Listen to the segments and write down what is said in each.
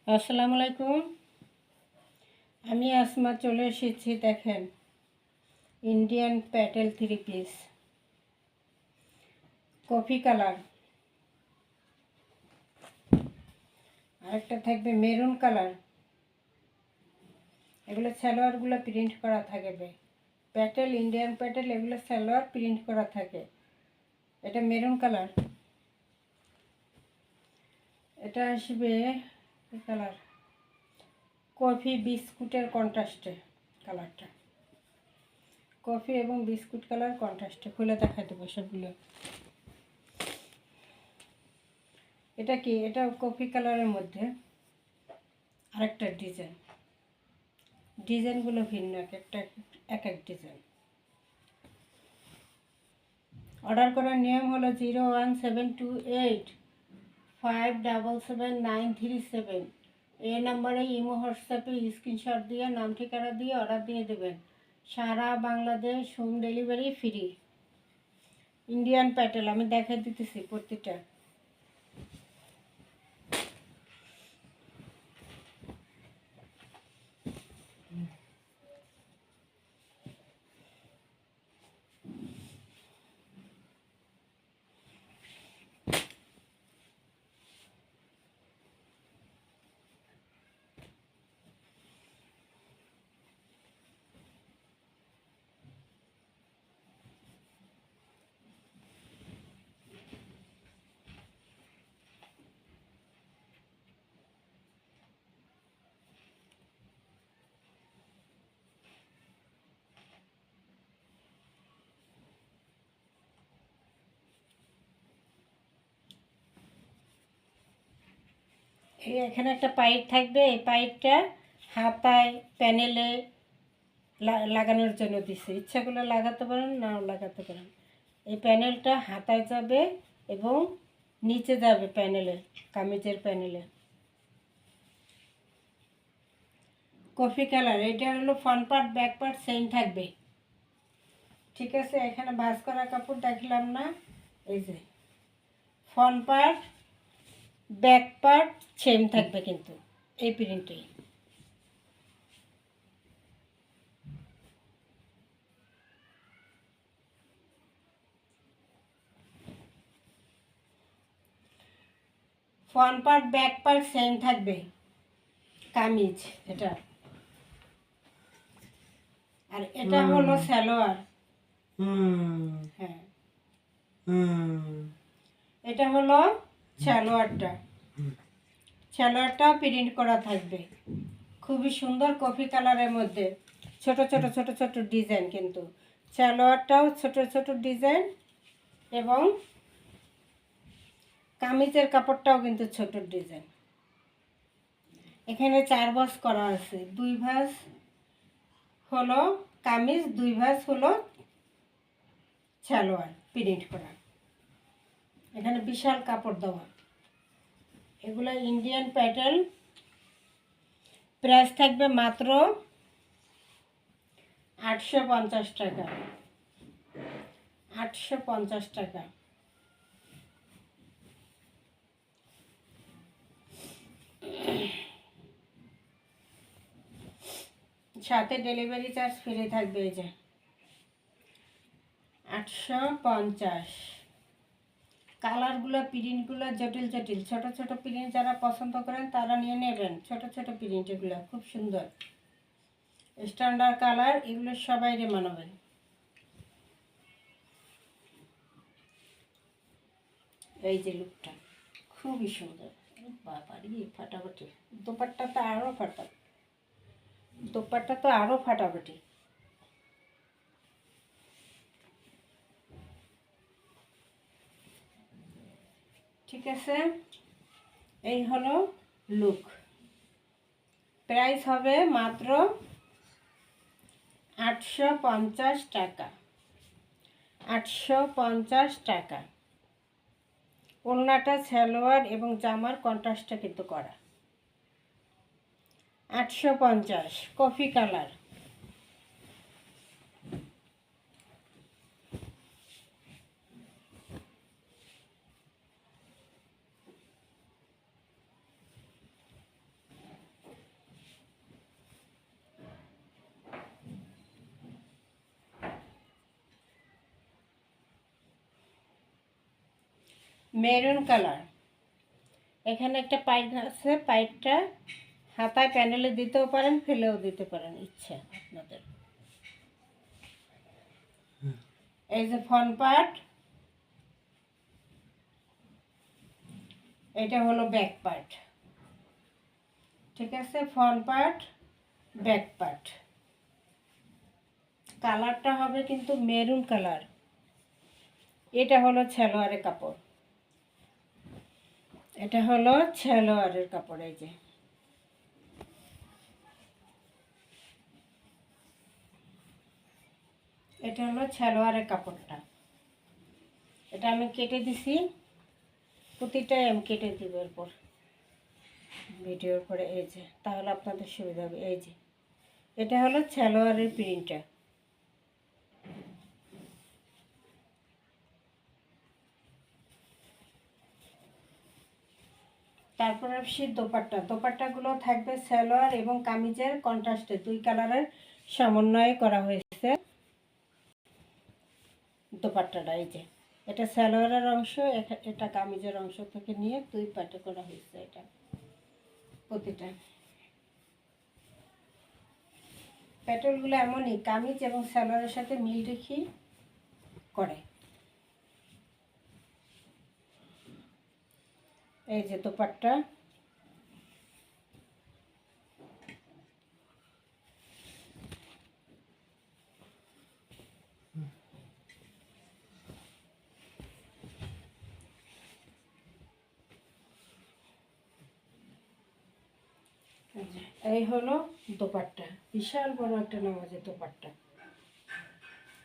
আসসালামু আলাইকুম। আমি আসমা চলে এসেছি। দেখেন, Indian Patel 3 piece, coffee colour, আরেকটা থাকবে মেরুন কালার। এগুলো সালোয়ারগুলো প্রিন্ট করা থাকবে। প্যাটেল, ইন্ডিয়ান প্যাটেল, এগুলো সালোয়ার প্রিন্ট করা থাকে। এটা মেরুন কালার, এটা আসবে কালার কফি বিস্কুটের কন্ট্রাস্টে। কালারটা কফি এবং বিস্কুট কালার কন্ট্রাস্টে। খুলে দেখা দেবো সবগুলো। এটা কি? এটা কফি কালারের মধ্যে আরেকটা ডিজাইনগুলো ভিন্ন, এক এক ডিজাইন। অর্ডার করার নিয়ম হলো 01728577937। এই নাম্বারে ইমো হোয়াটসঅ্যাপে স্ক্রিনশট দিয়ে নাম ঠিকানা দিয়ে অর্ডার দিয়ে দেবেন। সারা Bangladesh home delivery free. Indian প্যাটেল আমি দেখা দিতেছি প্রতিটা। এই এখানে একটা পাইপ থাকবে। এই পাইপটা হাতায়, প্যানেলে লাগানোর জন্য দিছে। ইচ্ছা করলে লাগাতে পারেন, নাও লাগাতে পারেন। এই প্যানেলটা হাতায় যাবে এবং নিচে যাবে প্যানেলে, কামিজের প্যানেলে। কফি কালার, এটা হলো front part back part same থাকবে। ঠিক আছে, এখানে ভাঁজ করা কাপড় দেখলাম না। এই যে front part back part same থাকবে কিন্তু এই প্রিন্টেই। Front part back part same থাকবে কামিজ এটা। আর এটা হলো সালোয়ার। হ্যাঁ, এটা হলো সালোয়ারটা প্রিন্ট করা থাকবে। খুবই সুন্দর কফি কালারের মধ্যে ছোট ছোট ছোট ছোট ডিজাইন, কিন্তু সালোয়ারটাও ছোট ছোট ডিজাইন এবং কামিজের কাপড়টাও কিন্তু ছোট ডিজাইন। এখানে 4 ভাঁজ করা আছে। 2 ভাঁজ হলো কামিজ, 2 ভাঁজ হলো সালোয়ার প্রিন্ট করা। এখানে বিশাল কাপড় দেওয়া। এগুলো ইন্ডিয়ান প্যাটেল। প্রাইস থাকবে মাত্র 850 টাকা। 850 টাকা। সাথে ডেলিভারি চার্জ ফ্রি থাকবে। এই যে 850। কালারগুলো, প্রিন্টগুলো জটিল জটিল, ছোট ছোট প্রিন্ট যারা পছন্দ করেন তারা নিয়ে নেবেন। ছোট ছোট প্রিন্ট, এগুলো খুব সুন্দর স্ট্যান্ডার্ড কালার। এগুলো সবাইরে মানাবেন। এই যে লুকটা খুবই সুন্দর। বাবারি ফাটাফাটি। দোপাট্টা তো আরও ফাটাফাটি। ঠিক আছে, এই হলো লুক। প্রাইস হবে মাত্র 850 টাকা। 850 টাকা। ওড়নাটা সালোয়ার এবং জামার কন্ট্রাস্টটা কিন্তু করা। 850 কফি কালার। Maroon colour. এখানে একটা পাইপ আছে, পাইপটা হাতায় প্যানেলে দিতেও পারেন, ফেলেও দিতে পারেন, ইচ্ছা আপনাদের। এই যে ফ্রন্ট পার্ট, এটা হলো ব্যাক পার্ট। ঠিক আছে, ফ্রন্ট পার্ট, ব্যাক পার্ট। কালারটা হবে কিন্তু মেরুন কালার। এটা হলো সালোয়ারের কাপড়, এটা হলো সালোয়ারের কাপড়। এই যে এটা হলো সালোয়ারের কাপড়টা। এটা আমি কেটে দিছি, প্রতিটাই আমি কেটে দিব এরপর ভিডিওর পরে। এই যে, তাহলে আপনাদের সুবিধা হবে। এই যে এটা হলো সালোয়ারের প্রিন্টটা। তারপর আসছি দোপাট্টা। দোপাট্টাগুলো থাকবে সালোয়ার এবং কামিজের কন্ট্রাস্টে, দুই কালারের সমন্বয়ে করা হয়েছে দোপাট্টাটা। এই যে এটা সালোয়ারের অংশ, এটা কামিজের অংশ থেকে নিয়ে দুই পাটে করা হয়েছে। এটা প্রতিটা প্যাটেলগুলো এমনই, কামিজ এবং সালোয়ারের সাথে মিল রেখে করে। এই যে দোপাট্টা, এই হলো দোপাট্টা। বিশাল বড় একটা নামাজে দোপাট্টা।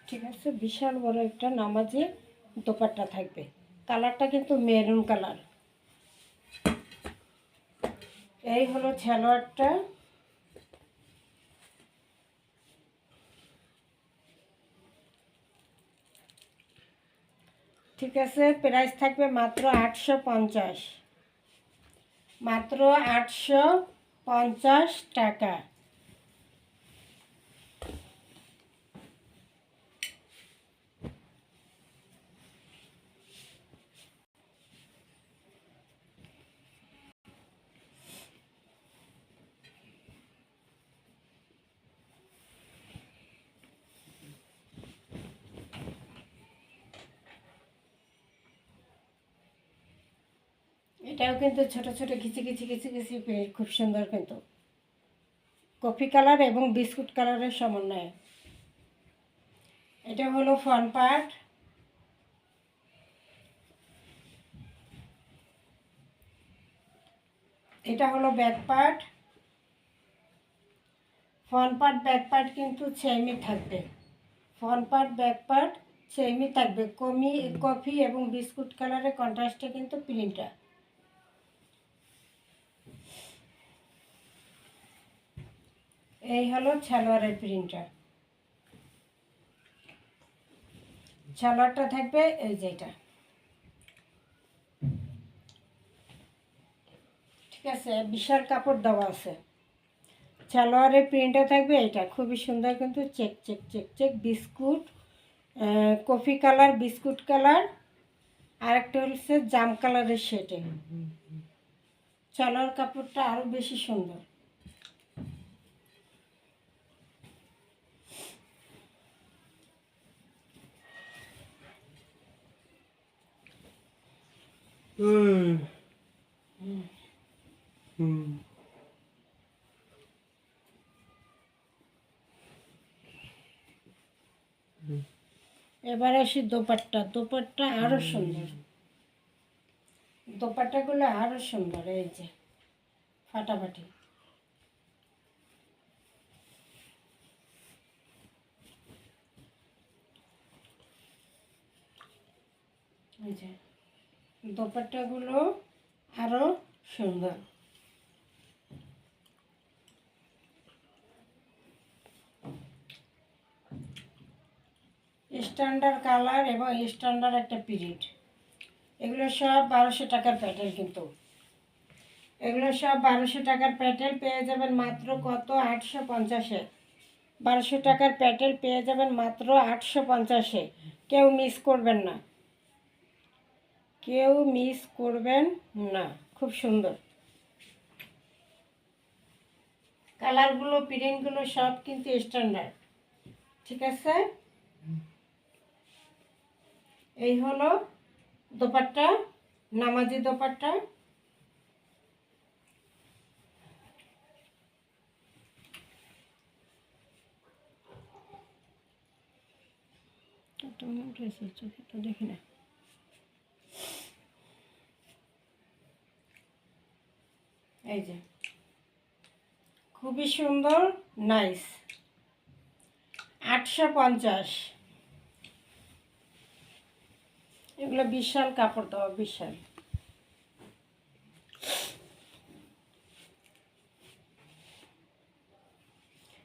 ঠিক আছে, বিশাল বড় একটা নামাজে দোপাট্টা থাকবে। কালারটা কিন্তু মেরুন কালার। এই হলো সালোয়ারটা। ঠিক আছে, প্রাইস থাকবে মাত্র 850, মাত্র 850 টাকা। এটাও কিন্তু ছোট ছোট খিচি খিচি খিচি খিচি খুব সুন্দর, কিন্তু কফি কালার এবং বিস্কুট কালারের সমন্বয়ে। এটা হলো ফ্রন্ট পার্ট, এটা হলো back part. Front part back part কিন্তু সেমই থাকবে। ফ্রন্ট পার্ট ব্যাক পার্ট সেমই থাকবে, কফি এবং বিস্কুট কালারের কন্ট্রাস্টে কিন্তু প্রিন্টটা। এই হলো সালোয়ারের প্রিন্টটা। সালোয়ারটা থাকবে এই যেটা। ঠিক আছে, বিশাল কাপড় দেওয়া আছে। সালোয়ারের প্রিন্টটা থাকবে এটা, খুবই সুন্দর কিন্তু check check check check biscuit, coffee colour, biscuit colour, আর একটা হচ্ছে জাম কালারের শেডে। সালোয়ার কাপড়টা আরও বেশি সুন্দর। এবার আসি দোপাট্টা। দোপাট্টা আরও সুন্দর, দোপাট্টাগুলো আরও সুন্দর। এই যে ফাটাফাটি। এই যে দোপাট্টাগুলো আরও সুন্দর। স্ট্যান্ডার্ড কালার এবং স্ট্যান্ডার্ড একটা প্রিন্ট। এগুলো সব 1200 টাকার প্যাটেল, কিন্তু এগুলো সব 1200 টাকার প্যাটেল পেয়ে যাবেন মাত্র কত, 850-এ। 1200 টাকার প্যাটেল পেয়ে যাবেন মাত্র 850-এ। কেউ মিস করবেন না, কেউ মিস করবেন না, খুব সুন্দর কালারগুলো, প্রিন্টগুলো সব কিন্তু স্ট্যান্ডার্ড। ঠিক আছে, এই হলো দোপাট্টা, নামাজি দোপাট্টা। দেখি না, এই যে খুবই সুন্দর, নাইস। 850, এগুলো বিশাল কাপড় দেওয়া, বিশাল।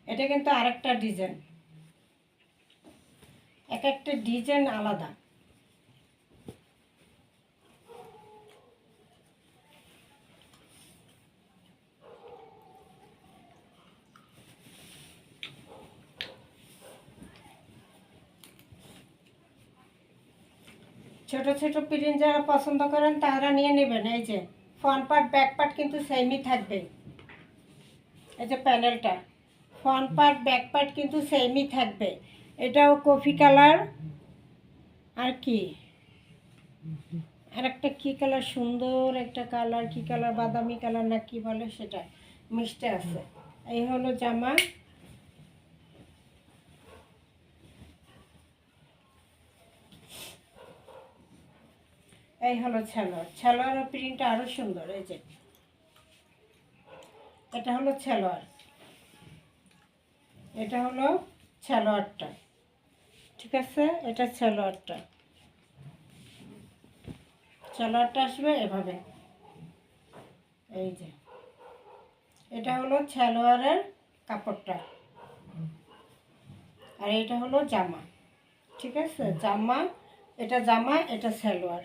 এটা কিন্তু আরেকটা ডিজাইন, এক একটা ডিজাইন আলাদা। ছোট ছোট প্রিন্ট যারা পছন্দ করেন তারা নিয়ে নেবেন। এই যে ফ্রন্ট পার্ট ব্যাক পার্ট কিন্তু সেমই থাকবে। এই যে প্যানেলটা, ফ্রন্ট পার্ট ব্যাক পার্ট কিন্তু সেমই থাকবে। এটাও কফি কালার, আর কি আর একটা কী কালার, সুন্দর একটা কালার, কি কালার, বাদামি কালার না কি বলে সেটা মিশতে আছে। এই হলো জামা। এই হলো সালোয়ার। সালোয়ারের প্রিন্টটা আরও সুন্দর। এই যে এটা হলো সালোয়ার, এটা হলো সালোয়ারটা। ঠিক আছে, এটা সালোয়ারটা। সালোয়ারটা আসবে এভাবে, এই যে এটা হলো সালোয়ারের কাপড়টা, আর এটা হলো জামা। ঠিক আছে, জামা, এটা জামা, এটা সালোয়ার।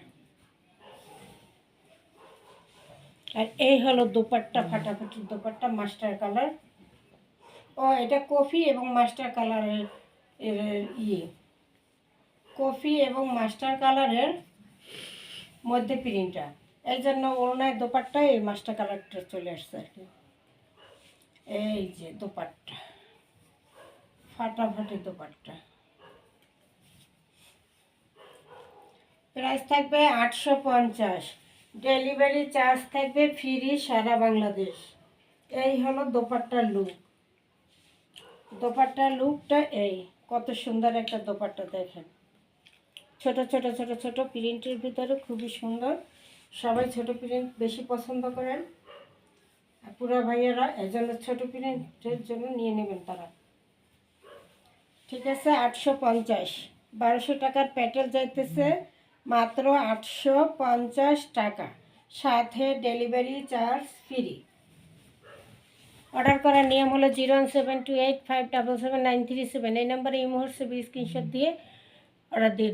আর এই হলো দোপাট্টা, ফাটাফাটি দোপাট্টা, মাস্টার কালার। ও এটা কফি এবং মাস্টার কালারের ইয়ে, কফি এবং মাস্টার কালারের মধ্যে প্রিন্টটা, এই জন্য ওড়নায় দোপাট্টায় এই মাস্টার কালারটা চলে আসছে আর কি। এই যে দোপাট্টা, ফাটাফাটি দোপাট্টা। প্রাইস থাকবে 850, ডেলিভারি চার্জ থাকবে ফ্রি সারা বাংলাদেশ। এই হলো দোপাট্টার লুক। দোপাট্টার লুকটা এই, কত সুন্দর একটা দোপাট্টা দেখেন। ছোট ছোট ছোট ছোট প্রিন্টের ভিতরে খুবই সুন্দর। সবাই ছোট প্রিন্ট বেশি পছন্দ করেন, পুরো ভাইয়েরা, এজন্য ছোট প্রিন্টের জন্য নিয়ে নেবেন তারা। ঠিক আছে, 850, 1200 টাকার প্যাটেল যাইতেছে মাত্র 850 টাকা, সাথে ডেলিভারি চার্জ ফ্রি। অর্ডার করার নিয়ম হলো 01728577937, এই নাম্বারে ইমো হোয়াটসঅ্যাপে স্ক্রিনশট দিয়ে অর্ডার দিয়ে